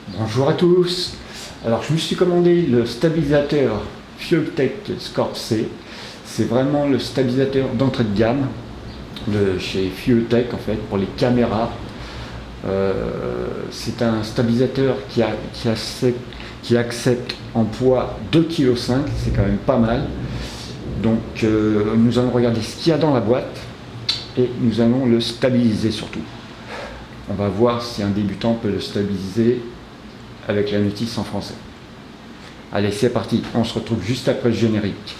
Bonjour à tous. Alors je me suis commandé le stabilisateur Fueltech Scorp-C. C'est vraiment le stabilisateur d'entrée de gamme de chez Fueltech en fait pour les caméras. C'est un stabilisateur qui accepte en poids 2,5 kg, c'est quand même pas mal. Donc nous allons regarder ce qu'il y a dans la boîte et nous allons le stabiliser surtout. On va voir si un débutant peut le stabiliser avec la notice en français. Allez, c'est parti, on se retrouve juste après le générique.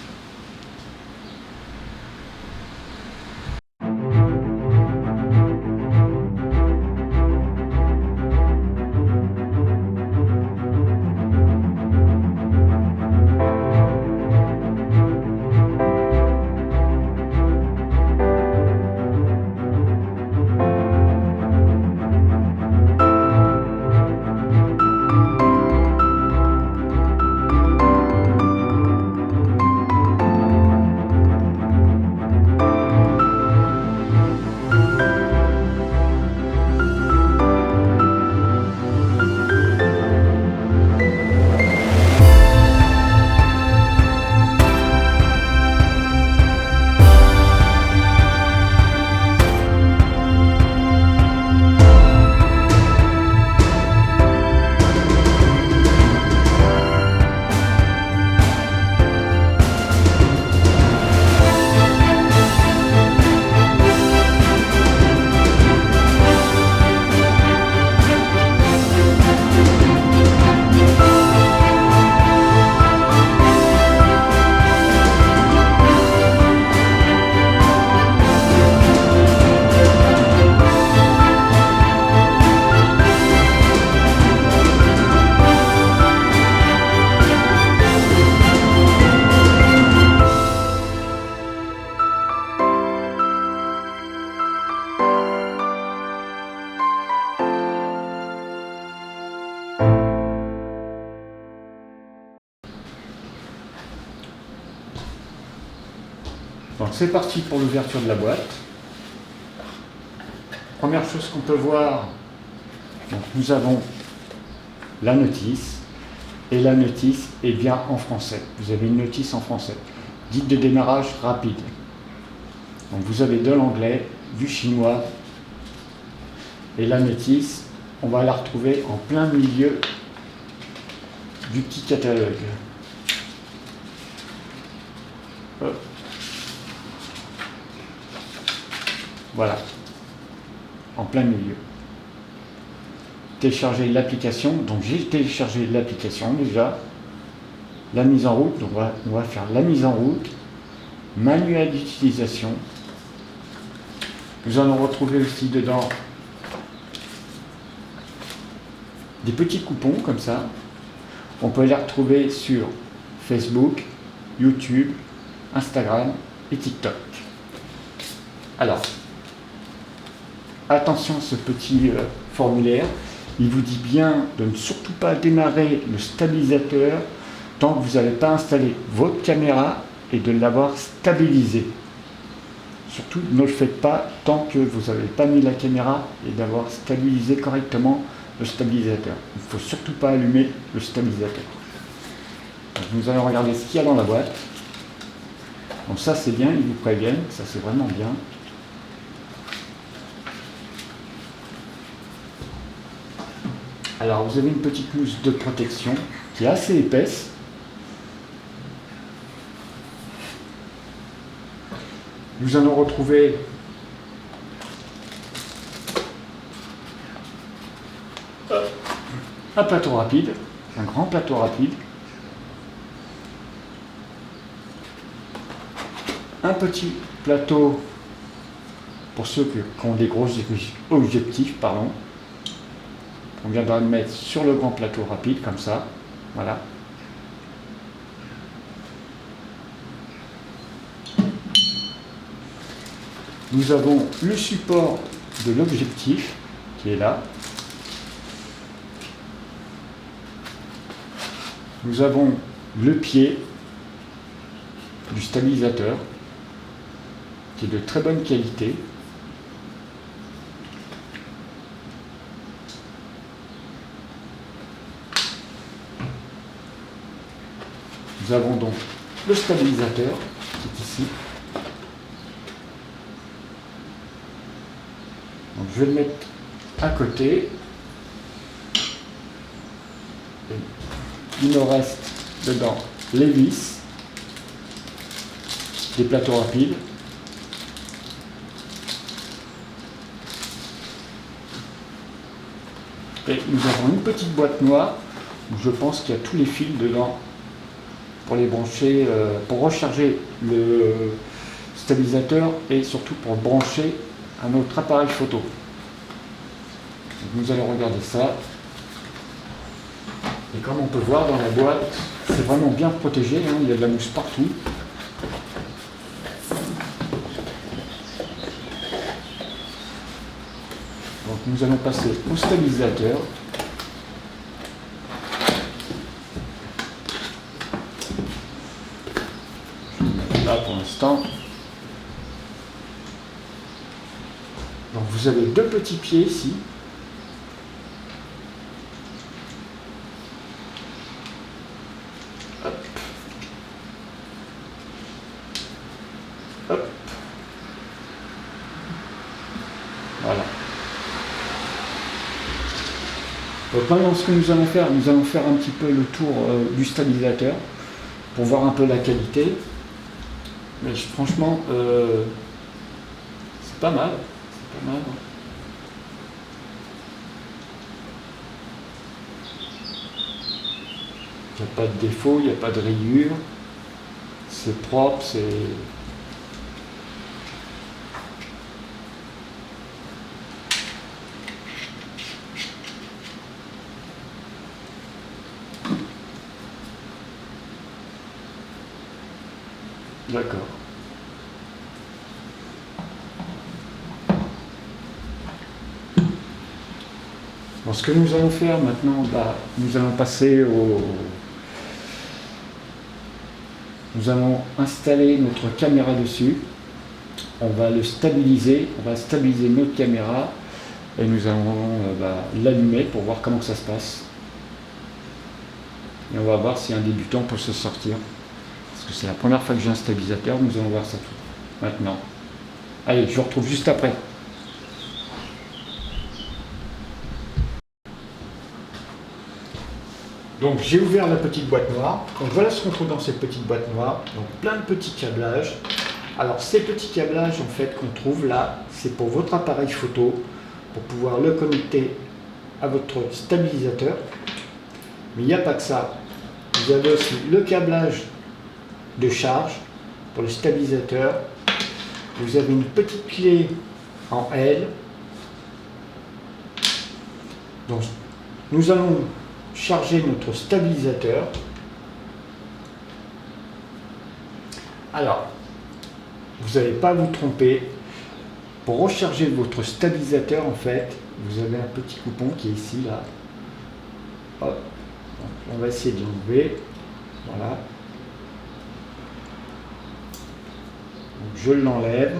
Donc c'est parti pour l'ouverture de la boîte. Première chose qu'on peut voir, donc nous avons la notice, et la notice est bien en français. Vous avez une notice en français. Guide de démarrage rapide. Donc vous avez de l'anglais, du chinois, et la notice, on va la retrouver en plein milieu du petit catalogue. Hop. Voilà, en plein milieu. Télécharger l'application, donc j'ai téléchargé l'application déjà. La mise en route, donc on va faire la mise en route, manuel d'utilisation. Nous allons retrouver aussi dedans des petits coupons comme ça. On peut les retrouver sur Facebook, YouTube, Instagram et TikTok. Alors, attention à ce petit formulaire, il vous dit bien de ne surtout pas démarrer le stabilisateur tant que vous n'avez pas installé votre caméra et de l'avoir stabilisé. Surtout ne le faites pas tant que vous n'avez pas mis la caméra et d'avoir stabilisé correctement le stabilisateur. Il ne faut surtout pas allumer le stabilisateur. Donc, nous allons regarder ce qu'il y a dans la boîte. Donc ça c'est bien, ils vous préviennent, ça c'est vraiment bien. Alors vous avez une petite mousse de protection qui est assez épaisse. Nous allons retrouver un plateau rapide, un grand plateau rapide. Un petit plateau pour ceux qui ont des gros objectifs, pardon. On viendra le mettre sur le grand plateau rapide, comme ça. Voilà. Nous avons le support de l'objectif qui est là. Nous avons le pied du stabilisateur qui est de très bonne qualité. Nous avons donc le stabilisateur qui est ici. Donc je vais le mettre à côté. Et il me reste dedans les vis, des plateaux rapides. Et nous avons une petite boîte noire où je pense qu'il y a tous les fils dedans pour les brancher, pour recharger le stabilisateur et surtout pour brancher à notre appareil photo. Donc nous allons regarder ça. Et comme on peut voir dans la boîte, c'est vraiment bien protégé, hein, il y a de la mousse partout. Donc nous allons passer au stabilisateur. Là pour l'instant. Donc vous avez deux petits pieds ici. Hop. Hop. Voilà. Donc maintenant ce que nous allons faire un petit peu le tour du stabilisateur pour voir un peu la qualité. Mais franchement, c'est pas mal. C'est pas mal. Il n'y a pas de défaut, il n'y a pas de rayures. C'est propre, c'est... D'accord. Bon, ce que nous allons faire maintenant, nous allons passer au... Nous allons installer notre caméra dessus. On va le stabiliser, on va stabiliser notre caméra et nous allons l'allumer pour voir comment ça se passe. Et on va voir si un débutant peut se sortir. Parce que c'est la première fois que j'ai un stabilisateur, nous allons voir ça tout maintenant. Allez, je vous retrouve juste après. Donc j'ai ouvert la petite boîte noire. Donc voilà ce qu'on trouve dans cette petite boîte noire. Donc plein de petits câblages. Alors ces petits câblages en fait qu'on trouve là, c'est pour votre appareil photo, pour pouvoir le connecter à votre stabilisateur. Mais il n'y a pas que ça. Vous avez aussi le câblage de charge pour le stabilisateur. Vous avez une petite clé en L. Donc nous allons charger notre stabilisateur. Alors, vous n'allez pas vous tromper. Pour recharger votre stabilisateur, en fait, vous avez un petit coupon qui est ici, là. Hop. Donc, on va essayer de l'enlever. Voilà. Donc, je l'enlève.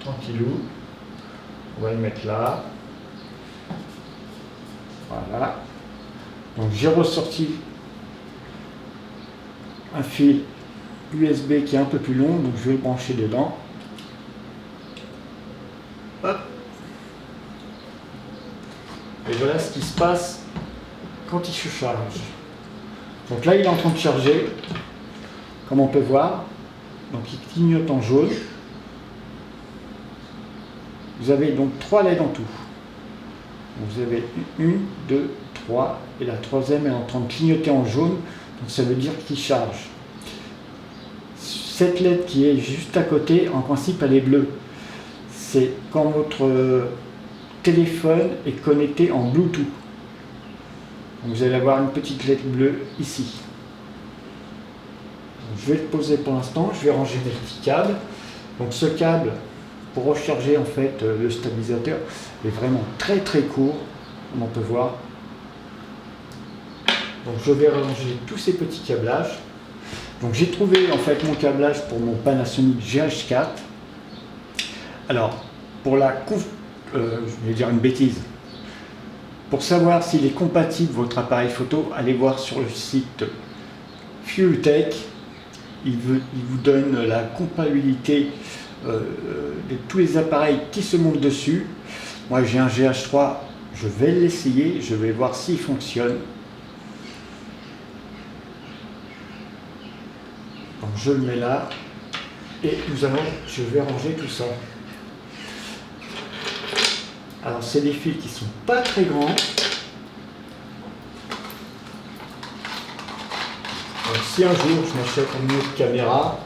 Tranquillou. On va le mettre là. Voilà. Donc j'ai ressorti un fil USB qui est un peu plus long, donc je vais le brancher dedans. Hop. Et voilà ce qui se passe quand il se charge. Donc là il est en train de charger, comme on peut voir. Donc il clignote en jaune. Vous avez donc 3 LED en tout. Vous avez 1, 2, 3 et la troisième est en train de clignoter en jaune, donc ça veut dire qu'il charge. Cette LED qui est juste à côté, en principe elle est bleue. C'est quand votre téléphone est connecté en Bluetooth. Donc vous allez avoir une petite LED bleue ici. Donc je vais le poser pour l'instant, je vais ranger mes petits câbles. Donc ce câble pour recharger en fait le stabilisateur est vraiment très très court, comme on peut voir. Donc je vais ranger tous ces petits câblages. Donc j'ai trouvé en fait mon câblage pour mon Panasonic GH4. Alors pour la je vais dire une bêtise. Pour savoir s'il est compatible votre appareil photo, allez voir sur le site Fueltech. Il vous donne la compatibilité de tous les appareils qui se montent dessus. Moi j'ai un GH3, je vais l'essayer, je vais voir s'il fonctionne. Donc je le mets là et je vais ranger tout ça. Alors c'est des fils qui sont pas très grands. Donc, si un jour je m'achète une autre caméra,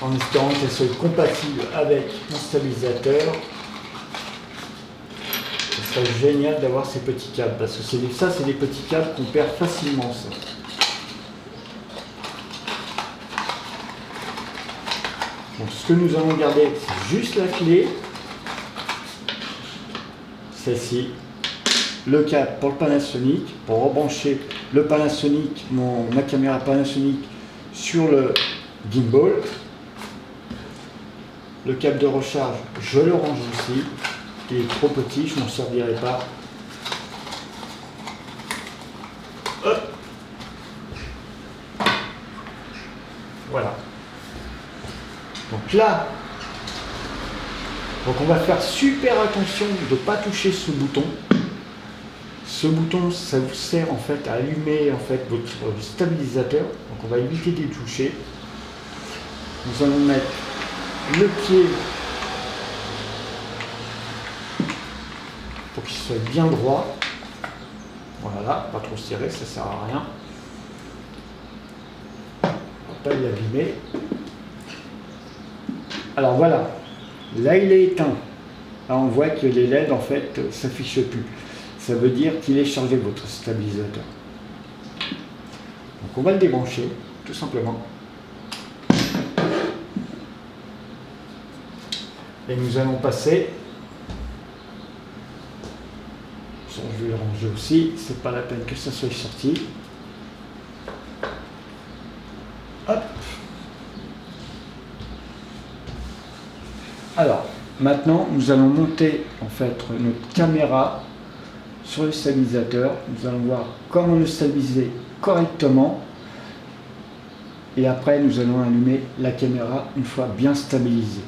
en espérant qu'elle soit compatible avec mon stabilisateur, ce serait génial d'avoir ces petits câbles, parce que c'est des petits câbles qu'on perd facilement, ça. Donc ce que nous allons garder, c'est juste la clé, celle-ci, le câble pour le Panasonic, pour rebrancher le Panasonic, ma caméra Panasonic sur le gimbal. Le câble de recharge, je le range aussi. Il est trop petit, je n'en servirai pas. Hop. Voilà. Donc là, on va faire super attention de ne pas toucher ce bouton. Ce bouton, ça vous sert en fait à allumer en fait votre stabilisateur. Donc on va éviter d'y toucher. Nous allons mettre le pied pour qu'il soit bien droit. Voilà, pas trop serré, ça sert à rien. On va pas l'abîmer. Alors voilà, là il est éteint. Là on voit que les LED en fait s'affichent plus. Ça veut dire qu'il est chargé votre stabilisateur. Donc on va le débrancher, tout simplement. Et nous allons passer. Je vais le ranger aussi, c'est pas la peine que ça soit sorti. Hop. Alors, maintenant, nous allons monter en fait notre caméra sur le stabilisateur. Nous allons voir comment le stabiliser correctement. Et après, nous allons allumer la caméra une fois bien stabilisée.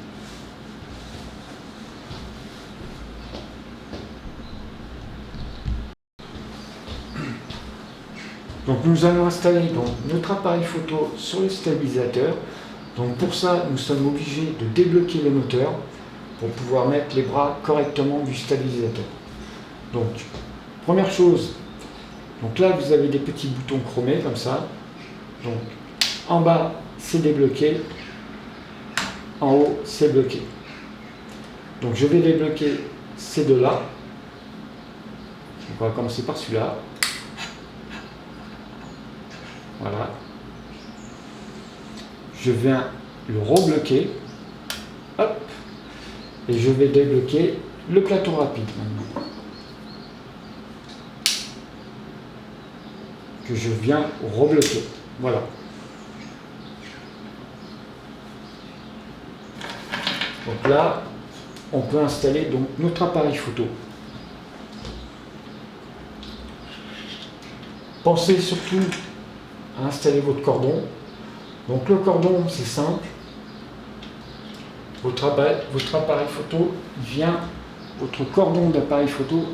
Donc nous allons installer notre appareil photo sur le stabilisateur. Donc pour ça, nous sommes obligés de débloquer le moteur pour pouvoir mettre les bras correctement du stabilisateur. Donc, première chose, donc là vous avez des petits boutons chromés comme ça. Donc en bas c'est débloqué, en haut c'est bloqué. Donc je vais débloquer ces deux-là. Donc on va commencer par celui-là. Voilà. Je viens le rebloquer. Hop. Et je vais débloquer le plateau rapide maintenant. Que je viens rebloquer. Voilà. Donc là, on peut installer donc notre appareil photo. Pensez surtout à installer votre cordon. Donc le cordon, c'est simple. Votre appareil photo vient, votre cordon d'appareil photo,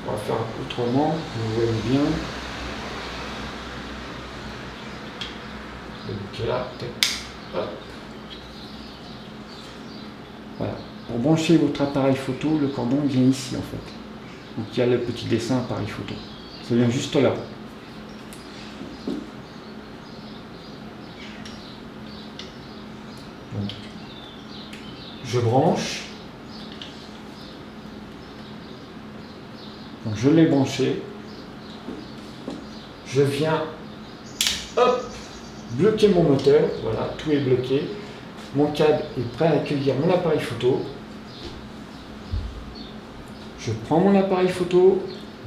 on va faire autrement, vous voyez bien. Ok là, hop. Voilà. Pour brancher votre appareil photo, le cordon vient ici en fait. Donc il y a le petit dessin appareil photo. Ça vient juste là. Donc, je branche. Donc je l'ai branché. Je viens, hop, bloquer mon moteur. Voilà, tout est bloqué. Mon câble est prêt à accueillir mon appareil photo. Je prends mon appareil photo.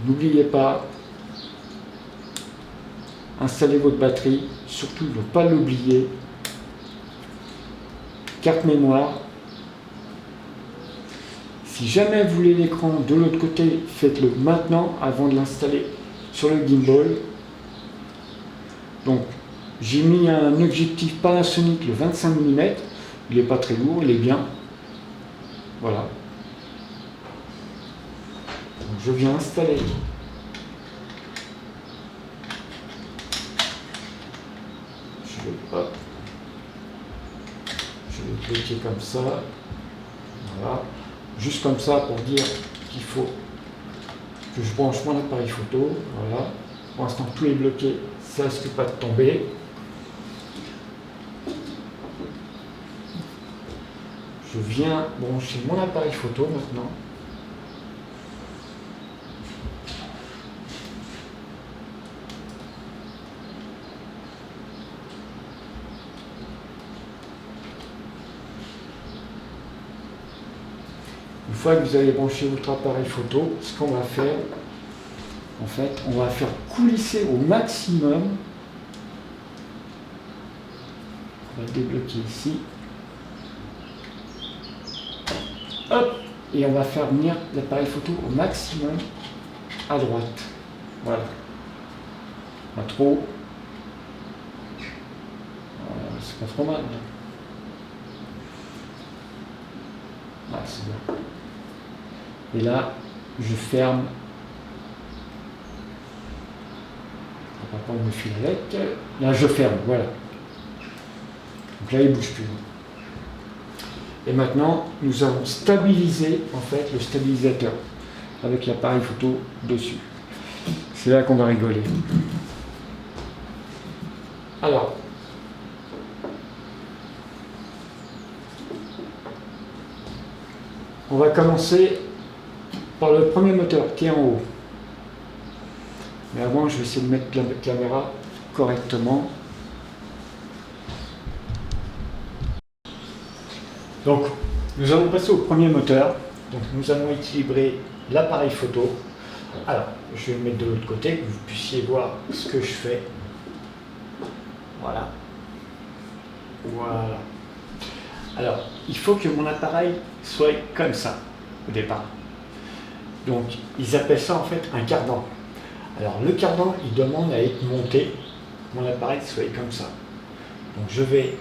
N'oubliez pas, installez votre batterie. Surtout ne pas l'oublier. Carte mémoire. Si jamais vous voulez l'écran de l'autre côté, faites-le maintenant avant de l'installer sur le gimbal. Donc j'ai mis un objectif Panasonic le 25 mm, il n'est pas très lourd, il est bien. Voilà. Donc, je viens installer je vais cliquer comme ça, voilà, juste comme ça pour dire qu'il faut que je branche mon appareil photo, voilà. Pour l'instant tout est bloqué, ça risque pas de tomber. Je viens brancher mon appareil photo maintenant. Une fois que vous avez branché votre appareil photo, ce qu'on va faire, en fait, on va faire coulisser au maximum. On va débloquer ici. Hop, et on va faire venir l'appareil photo au maximum à droite. Voilà. Pas trop. C'est pas trop mal. Ah, c'est bien. Et là, je ferme. On va pas me filer avec. Là, je ferme, voilà. Donc là, il ne bouge plus. Et maintenant, nous allons stabiliser en fait le stabilisateur avec l'appareil photo dessus. C'est là qu'on va rigoler. Alors, on va commencer par le premier moteur qui est en haut. Mais avant, je vais essayer de mettre la caméra correctement. Donc, nous allons passer au premier moteur. Donc, nous allons équilibrer l'appareil photo. Alors, je vais le mettre de l'autre côté, que vous puissiez voir ce que je fais. Voilà. Voilà. Alors, il faut que mon appareil soit comme ça, au départ. Donc, ils appellent ça en fait un cardan. Alors, le cardan, il demande à être monté. Mon appareil soit comme ça. Donc, je vais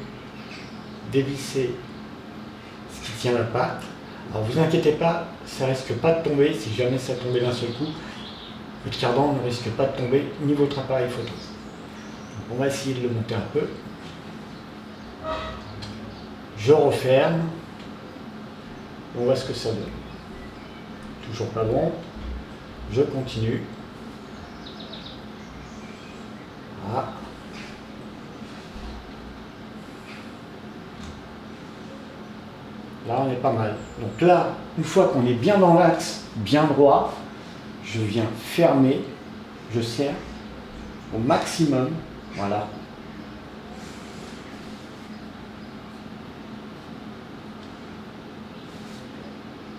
dévisser ce qui tient la patte. Alors, vous inquiétez pas, ça risque pas de tomber. Si jamais ça tombait d'un seul coup, votre cardan ne risque pas de tomber ni votre appareil photo. Donc, on va essayer de le monter un peu. Je referme. On voit ce que ça donne. Toujours pas bon. Je continue. Voilà. Là, on est pas mal. Donc là, une fois qu'on est bien dans l'axe, bien droit, je viens fermer, je serre au maximum. Voilà.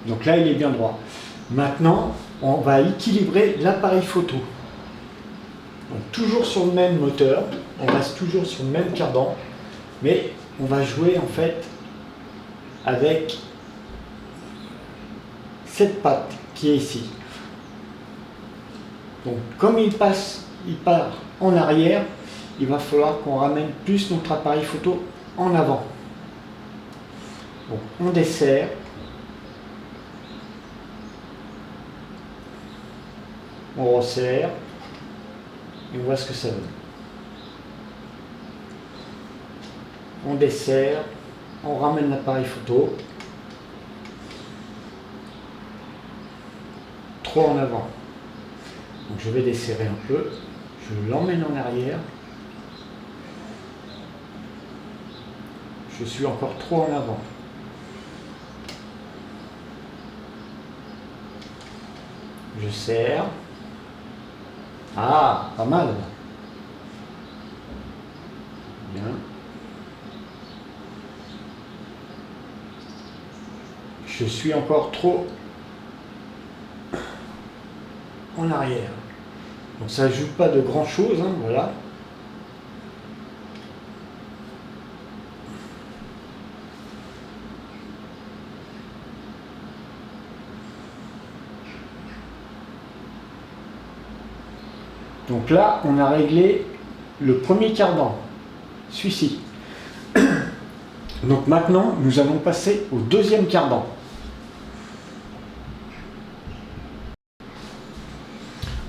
Donc là, il est bien droit. Maintenant, on va équilibrer l'appareil photo. Donc toujours sur le même moteur, on reste toujours sur le même cardan, mais on va jouer en fait avec cette patte qui est ici. Donc comme il part en arrière, il va falloir qu'on ramène plus notre appareil photo en avant. Donc on desserre. On resserre et on voit ce que ça donne. On desserre, on ramène l'appareil photo. Trop en avant. Donc je vais desserrer un peu. Je l'emmène en arrière. Je suis encore trop en avant. Je serre. Ah, pas mal. Bien. Je suis encore trop en arrière. Donc ça ne joue pas de grand chose, hein, voilà. Donc là, on a réglé le premier cardan, celui-ci. Donc maintenant, nous allons passer au deuxième cardan.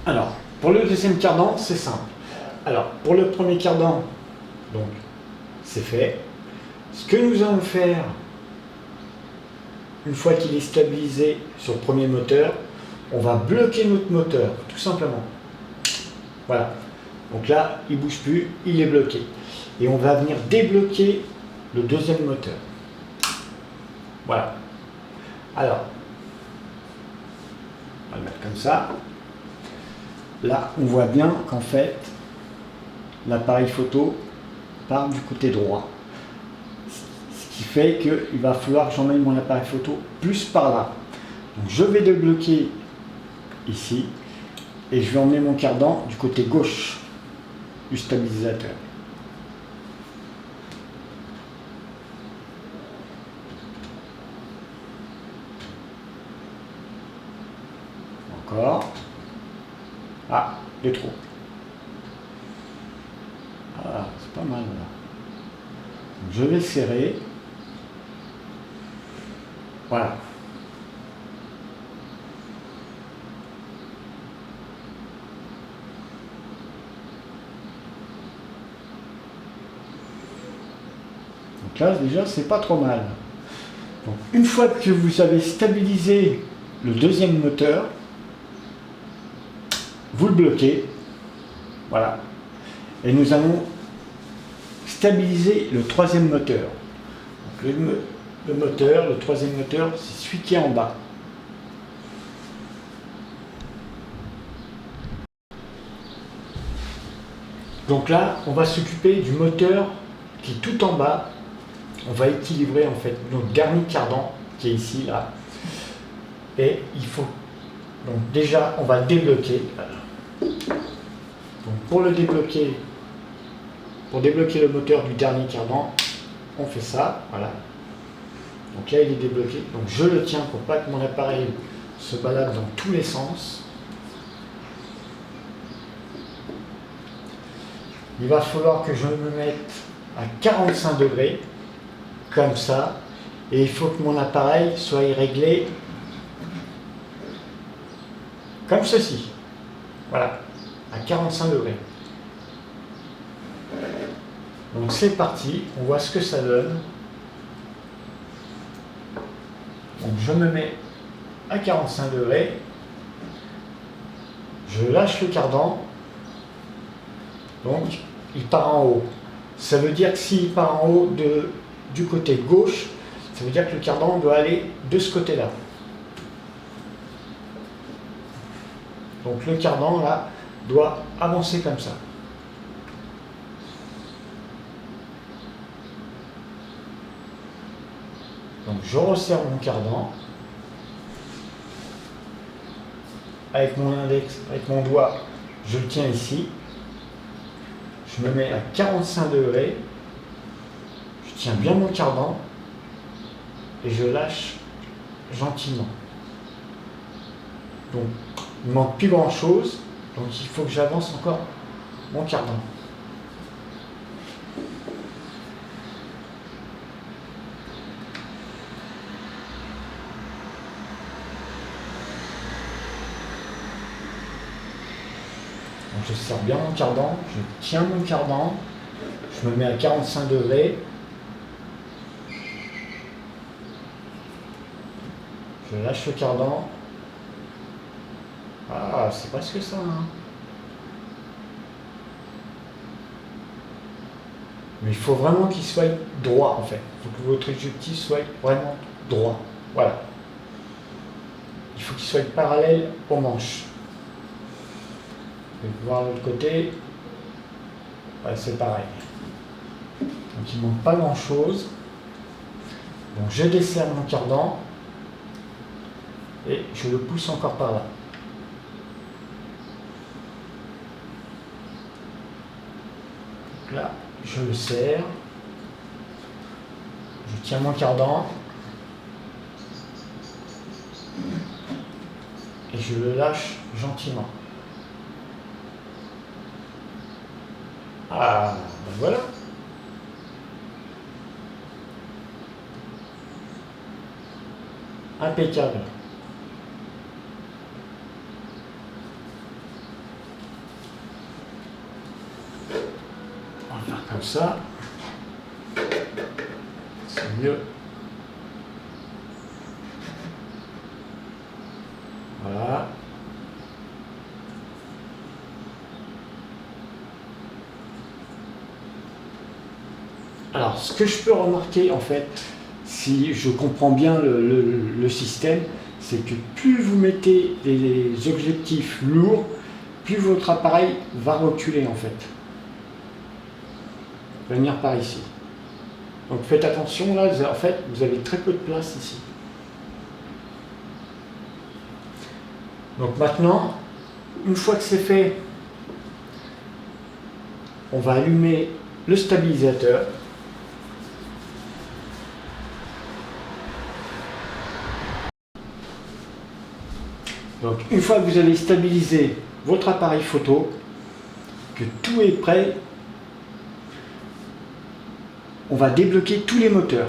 Alors, pour le deuxième cardan, c'est simple. Alors, pour le premier cardan, donc, c'est fait. Ce que nous allons faire, une fois qu'il est stabilisé sur le premier moteur, on va bloquer notre moteur, tout simplement. Voilà. Donc là, il ne bouge plus, il est bloqué. Et on va venir débloquer le deuxième moteur. Voilà. Alors, on va le mettre comme ça. Là, on voit bien qu'en fait, l'appareil photo part du côté droit. Ce qui fait qu'il va falloir que j'emmène mon appareil photo plus par là. Donc je vais débloquer ici et je vais emmener mon cardan du côté gauche du stabilisateur. Encore. Ah, de trop. Ah, c'est pas mal là. Donc, je vais serrer. Voilà. Donc là, déjà, c'est pas trop mal. Donc, une fois que vous avez stabilisé le deuxième moteur, vous le bloquez. Voilà. Et nous allons stabiliser le troisième moteur. Donc, le troisième moteur, c'est celui qui est en bas. Donc là, on va s'occuper du moteur qui est tout en bas. On va équilibrer en fait notre dernier cardan qui est ici, là. Et il faut... Donc déjà, on va le débloquer. Donc pour débloquer le moteur du dernier cardan, on fait ça, voilà. Donc là, il est débloqué. Donc je le tiens pour pas que mon appareil se balade dans tous les sens. Il va falloir que je me mette à 45 degrés, comme ça, et il faut que mon appareil soit réglé comme ceci. Voilà, à 45 degrés. Donc c'est parti, on voit ce que ça donne. Donc je me mets à 45 degrés, je lâche le cardan, donc il part en haut. Ça veut dire que s'il part en haut du côté gauche, ça veut dire que le cardan doit aller de ce côté-là. Donc le cardan là doit avancer comme ça. Donc je resserre mon cardan avec mon index, avec mon doigt, je le tiens ici. Je me mets à 45 degrés, je tiens bien mon cardan et je lâche gentiment. Donc il ne manque plus grand chose, donc il faut que j'avance encore mon cardan. Donc je serre bien mon cardan, je tiens mon cardan, je me mets à 45 degrés, je lâche le cardan. Ah, c'est presque ça, hein. Mais il faut vraiment qu'il soit droit, en fait. Il faut que votre objectif soit vraiment droit. Voilà. Il faut qu'il soit parallèle aux manches. Je vais voir l'autre côté. Ouais, c'est pareil. Donc il ne manque pas grand-chose. Donc je desserre mon cardan et je le pousse encore par là. Donc là, je le serre. Je tiens mon cardan. Et je le lâche gentiment. Ah, ben voilà. Impeccable. On va faire comme ça. C'est mieux. Voilà. Alors, ce que je peux remarquer, en fait, si je comprends bien le système, c'est que plus vous mettez des objectifs lourds, plus votre appareil va reculer, en fait. Venir par ici. Donc faites attention, là, en fait, vous avez très peu de place ici. Donc maintenant, une fois que c'est fait, on va allumer le stabilisateur. Donc une fois que vous avez stabilisé votre appareil photo, que tout est prêt, on va débloquer tous les moteurs.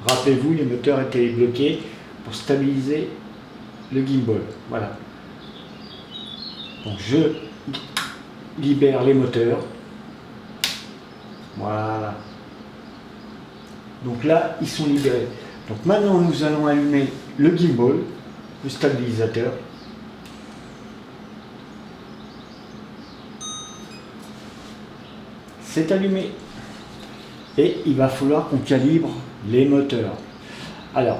Rappelez-vous, les moteurs étaient bloqués pour stabiliser le gimbal. Voilà. Donc je libère les moteurs. Voilà. Donc là, ils sont libérés. Donc maintenant, nous allons allumer le gimbal, le stabilisateur. C'est allumé. Et il va falloir qu'on calibre les moteurs. Alors,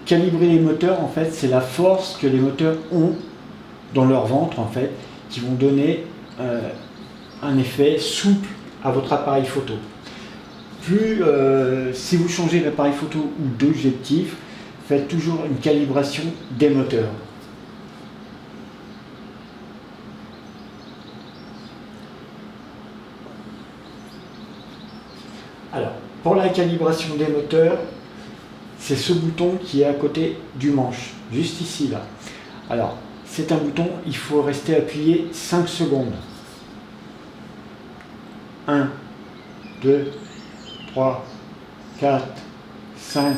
calibrer les moteurs, en fait, c'est la force que les moteurs ont dans leur ventre, en fait, qui vont donner un effet souple à votre appareil photo. Plus, si vous changez d'appareil photo ou d'objectif, faites toujours une calibration des moteurs. Alors, pour la calibration des moteurs, c'est ce bouton qui est à côté du manche, juste ici, là. Alors, c'est un bouton, il faut rester appuyé 5 secondes. 1, 2, 3, 4, 5.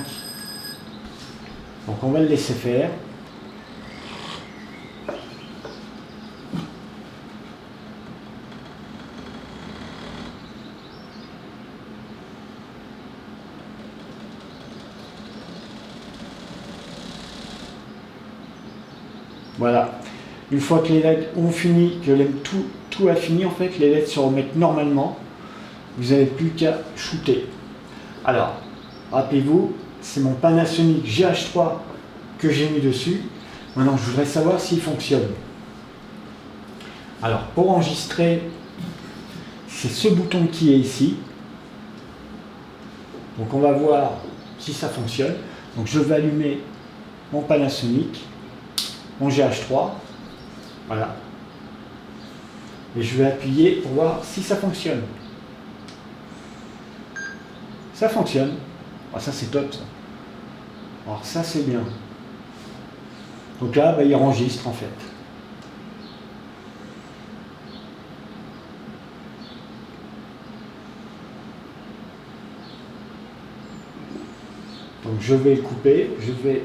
Donc on va le laisser faire. Voilà. Une fois que les LED ont fini, que tout a fini, en fait, les LED se remettent normalement. Vous n'avez plus qu'à shooter. Alors, rappelez-vous, c'est mon Panasonic GH3 que j'ai mis dessus. Maintenant, je voudrais savoir s'il fonctionne. Alors, pour enregistrer, c'est ce bouton qui est ici. Donc, on va voir si ça fonctionne. Donc, je vais allumer mon Panasonic, mon GH3. Voilà. Et je vais appuyer pour voir si ça fonctionne. Ça fonctionne. Ah, ça c'est top ça. Alors ça c'est bien. Donc là, bah, il enregistre en fait. Donc je vais le couper, je vais...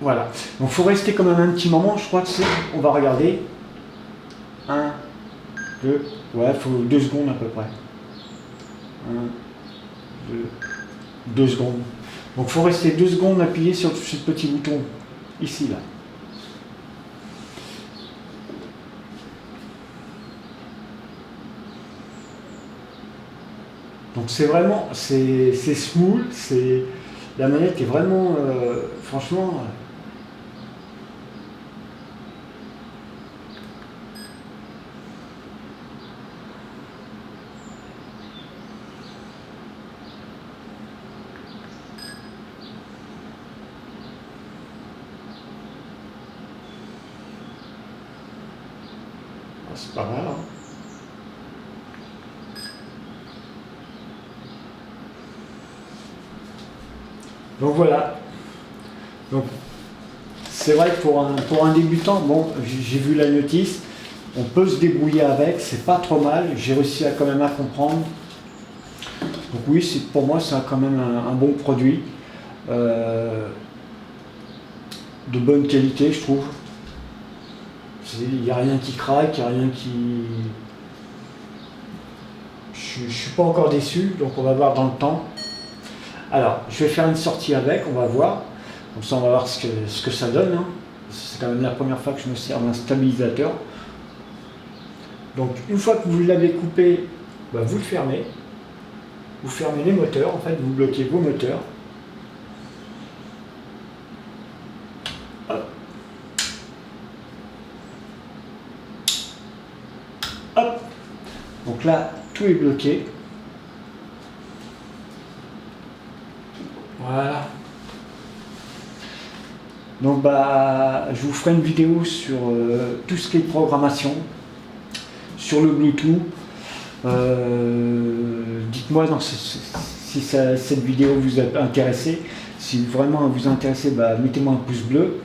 Voilà. Donc il faut rester quand même un petit moment, je crois que c'est... On va regarder. 1, 2, ouais, il faut 2 secondes à peu près. 1, 2 secondes. Donc il faut rester 2 secondes appuyé sur ce petit bouton, ici, là. Donc c'est vraiment, c'est smooth, la manette est vraiment, franchement... c'est pas mal, hein. Donc voilà. Donc c'est vrai que pour un débutant, bon, j'ai vu la notice, on peut se débrouiller avec, c'est pas trop mal, j'ai réussi quand même à comprendre. Donc oui, pour moi, c'est quand même un bon produit, de bonne qualité, je trouve. Il n'y a rien qui craque, il n'y a rien qui... Je ne suis pas encore déçu, donc on va voir dans le temps. Alors, je vais faire une sortie avec, on va voir. Comme ça, on va voir ce que ça donne. Hein. C'est quand même la première fois que je me sers d'un stabilisateur. Donc, une fois que vous l'avez coupé, bah, vous le fermez. Vous fermez les moteurs, en fait, vous bloquez vos moteurs. Hop. Hop. Donc là, tout est bloqué. Voilà. Donc bah, je vous ferai une vidéo sur tout ce qui est programmation, sur le Bluetooth. Dites-moi si cette vidéo vous a intéressé. Si vraiment elle vous a intéressé, bah, mettez-moi un pouce bleu.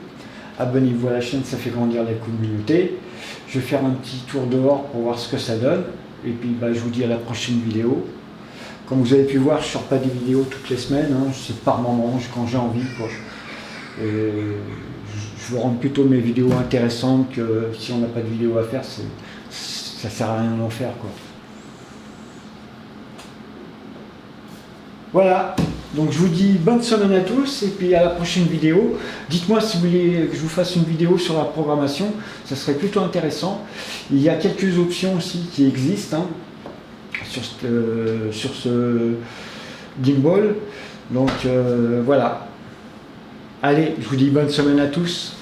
Abonnez-vous à la chaîne, ça fait grandir la communauté. Je vais faire un petit tour dehors pour voir ce que ça donne. Et puis bah, je vous dis à la prochaine vidéo. Comme vous avez pu voir, je ne sors pas des vidéos toutes les semaines, hein. C'est par moment, quand j'ai envie, quoi. Et je veux rendre plutôt mes vidéos intéressantes que si on n'a pas de vidéo à faire, ça sert à rien d'en faire, quoi. Voilà, donc je vous dis bonne semaine à tous et puis à la prochaine vidéo. Dites-moi si vous voulez que je vous fasse une vidéo sur la programmation, ça serait plutôt intéressant. Il y a quelques options aussi qui existent, hein, sur ce gimbal. Donc voilà. Allez, je vous dis bonne semaine à tous.